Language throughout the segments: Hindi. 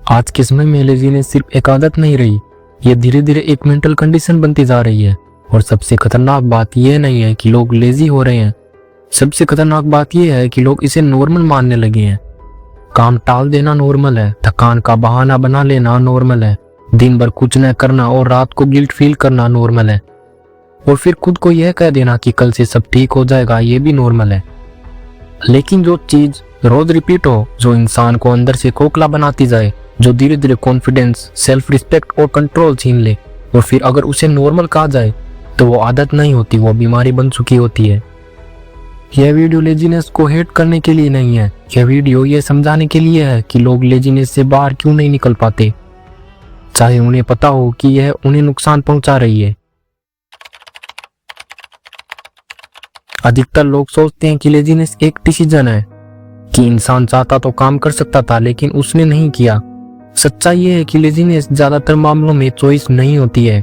आज के समय में लेजीनेस सिर्फ एक आदत नहीं रही, ये धीरे धीरे एक मेंटल कंडीशन बनती जा रही है। और सबसे खतरनाक बात यह नहीं है कि लोग लेजी हो रहे हैं, सबसे खतरनाक बात यह है कि लोग इसे नॉर्मल मानने लगे हैं। काम टाल देना नॉर्मल है, थकान का बहाना बना लेना नॉर्मल है, दिन भर कुछ न करना और रात को गिल्ट फील करना नॉर्मल है, और फिर खुद को यह कह देना कि कल से सब ठीक हो जाएगा, ये भी नॉर्मल है। लेकिन जो चीज रोज रिपीट हो, जो इंसान को अंदर से खोखला बनाती जाए, जो धीरे धीरे कॉन्फिडेंस, सेल्फ रिस्पेक्ट और कंट्रोल छीन ले, और फिर अगर उसे नॉर्मल कहा जाए तो वो आदत नहीं होती, वो बीमारी बन चुकी होती है। यह वीडियो लेजीनेस को हेट करने के लिए नहीं है, यह वीडियो ये समझाने के लिए है कि लोग लेजीनेस से बाहर क्यों नहीं निकल पाते, चाहे उन्हें पता हो कि यह उन्हें नुकसान पहुंचा रही है। अधिकतर लोग सोचते हैं कि लेजीनेस एक डिसीजन है, कि इंसान चाहता तो काम कर सकता था लेकिन उसने नहीं किया। सच्चाई ये है कि लेजीनेस ज्यादातर मामलों में चॉइस नहीं होती है,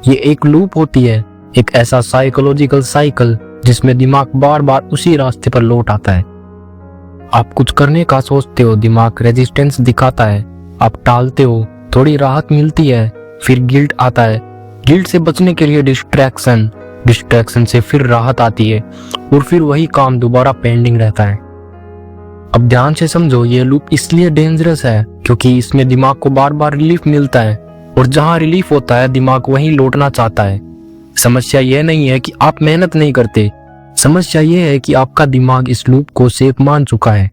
ये एक लूप होती है, एक ऐसा साइकोलॉजिकल साइकिल जिसमें दिमाग बार बार उसी रास्ते पर लौट आता है। आप कुछ करने का सोचते हो, दिमाग रेजिस्टेंस दिखाता है, आप टालते हो, थोड़ी राहत मिलती है, फिर गिल्ट आता है, गिल्ट से बचने के लिए डिस्ट्रैक्शन, डिस्ट्रैक्शन से फिर राहत आती है, और फिर वही काम दोबारा पेंडिंग रहता है। अब ध्यान से समझो, ये लूप इसलिए डेंजरस है क्योंकि इसमें दिमाग को बार बार रिलीफ मिलता है, और जहां रिलीफ होता है दिमाग वहीं लौटना चाहता है। समस्या यह नहीं है कि आप मेहनत नहीं करते, समस्या यह है कि आपका दिमाग इस लूप को सेफ मान चुका है।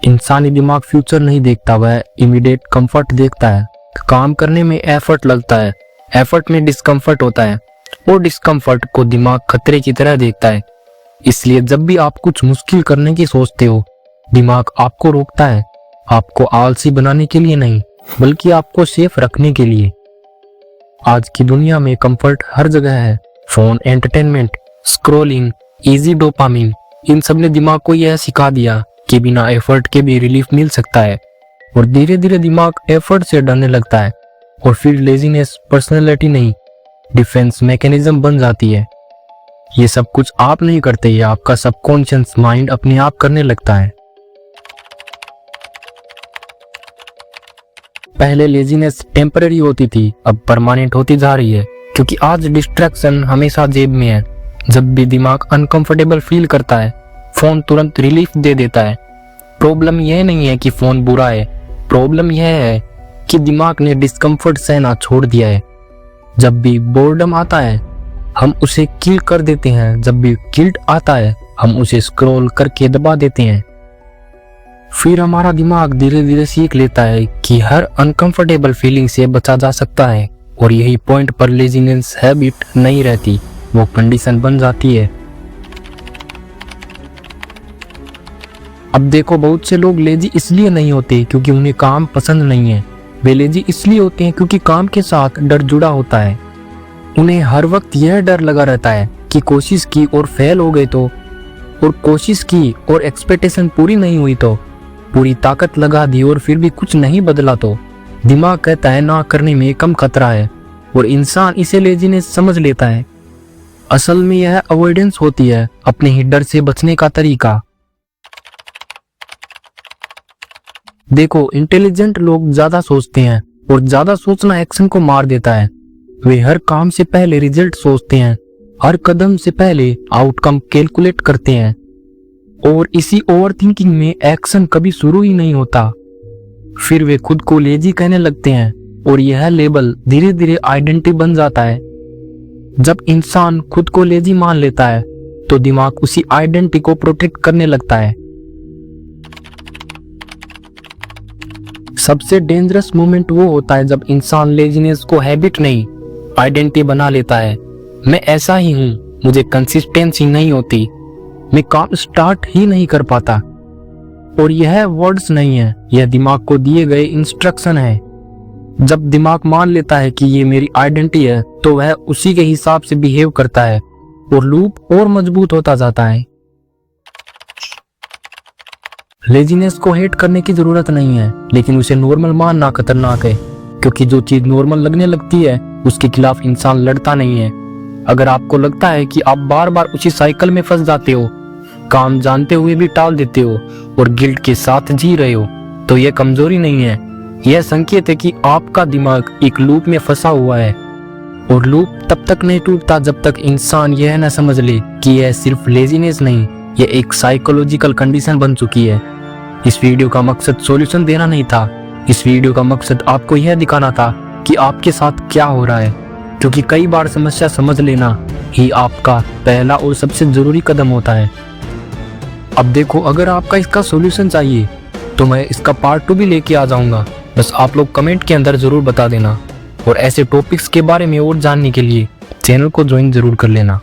इंसानी दिमाग फ्यूचर नहीं देखता, वह इमीडिएट कंफर्ट देखता है। काम करने में एफर्ट लगता है, एफर्ट में डिस्कम्फर्ट होता है, और डिस्कम्फर्ट को दिमाग खतरे की तरह देखता है। इसलिए जब भी आप कुछ मुश्किल करने की सोचते हो, दिमाग आपको रोकता है, आपको आलसी बनाने के लिए नहीं, बल्कि आपको सेफ रखने के लिए। आज की दुनिया में कंफर्ट हर जगह है, phone, entertainment, scrolling, easy dopamine, इन सब ने दिमाग को यह सिखा दिया कि बिना एफर्ट के भी रिलीफ मिल सकता है, और धीरे धीरे दिमाग एफर्ट से डरने लगता है, और फिर लेजीनेस पर्सनैलिटी नहीं, डिफेंस मैकेनिज्म बन जाती है। ये सब कुछ आप नहीं करते, ये आपका सबकॉन्शियस माइंड अपने आप करने लगता है। पहले लेजीनेस टेम्पररी होती थी, अब परमानेंट होती जा रही है, क्योंकि आज डिस्ट्रैक्शन हमेशा जेब में है। जब भी दिमाग अनकंफर्टेबल फील करता है, फोन तुरंत रिलीफ दे देता है। प्रॉब्लम यह नहीं है कि फोन बुरा है, प्रॉब्लम यह है कि दिमाग ने डिस्कम्फर्ट सहना छोड़ दिया है। जब भी बोर्डम आता है हम उसे किल कर देते हैं, जब भी गिल्ट आता है हम उसे स्क्रॉल करके दबा देते हैं। फिर हमारा दिमाग धीरे धीरे सीख लेता है कि हर अनकंफर्टेबल फीलिंग से बचा जा सकता है, और यही पॉइंट पर लेजीनेस हैबिट नहीं रहती, वो कंडीशन बन जाती है। अब देखो, बहुत से लोग लेजी इसलिए नहीं होते क्योंकि उन्हें काम पसंद नहीं है, वे लेजी इसलिए होते हैं क्योंकि काम के साथ डर जुड़ा होता है। उन्हें हर वक्त यह डर लगा रहता है कि कोशिश की और फेल हो गए तो, और कोशिश की और एक्सपेक्टेशन पूरी नहीं हुई तो, पूरी ताकत लगा दी और फिर भी कुछ नहीं बदला तो। दिमाग कहता है ना करने में कम खतरा है, और इंसान इसे लेजीनेस समझ लेता है। असल में यह अवॉइडेंस होती है, अपने ही डर से बचने का तरीका। देखो, इंटेलिजेंट लोग ज्यादा सोचते हैं, और ज्यादा सोचना एक्शन को मार देता है। वे हर काम से पहले रिजल्ट सोचते हैं, हर कदम से पहले आउटकम कैलकुलेट करते हैं, और इसी ओवरथिंकिंग में एक्शन कभी शुरू ही नहीं होता। फिर वे खुद को लेजी कहने लगते हैं, और यह लेबल धीरे धीरे आइडेंटिटी बन जाता है। जब इंसान खुद को लेजी मान लेता है तो दिमाग उसी आइडेंटिटी को प्रोटेक्ट करने लगता है। सबसे डेंजरस मोमेंट वो होता है जब इंसान लेजीनेस को हैबिट नहीं, आइडेंटिटी बना लेता है। मैं ऐसा ही हूं, मुझे कंसिस्टेंसी नहीं होती, मैं काम स्टार्ट ही नहीं कर पाता। और यह वर्ड्स नहीं है, यह दिमाग को दिए गए इंस्ट्रक्शन है। जब दिमाग मान लेता है कि ये मेरी आइडेंटिटी है तो वह उसी के हिसाब से बिहेव करता है, और लूप और मजबूत होता जाता है। लेजीनेस को हेट करने की जरूरत नहीं है, लेकिन उसे नॉर्मल मानना खतरनाक है, क्योंकि जो चीज नॉर्मल लगने लगती है उसके खिलाफ इंसान लड़ता नहीं है। अगर आपको लगता है कि आप बार बार उसी साइकिल में फंस जाते हो, काम जानते हुए भी टाल देते हो और गिल्ट के साथ जी रहे हो, तो यह कमजोरी नहीं है, यह संकेत है कि आपका दिमाग एक लूप में फंसा हुआ है। और लूप तब तक नहीं टूटता जब तक इंसान यह न समझ ले कि यह सिर्फ लेजीनेस नहीं, यह एक साइकोलॉजिकल कंडीशन बन चुकी है। इस वीडियो का मकसद सॉल्यूशन देना नहीं था, इस वीडियो का मकसद आपको यह दिखाना था कि आपके साथ क्या हो रहा है, क्योंकि कई बार समस्या समझ लेना ही आपका पहला और सबसे जरूरी कदम होता है। अब देखो, अगर आपका इसका सॉल्यूशन चाहिए तो मैं इसका पार्ट 2 भी लेके आ जाऊंगा, बस आप लोग कमेंट के अंदर जरूर बता देना। और ऐसे टॉपिक्स के बारे में और जानने के लिए चैनल को ज्वाइन जरूर कर लेना।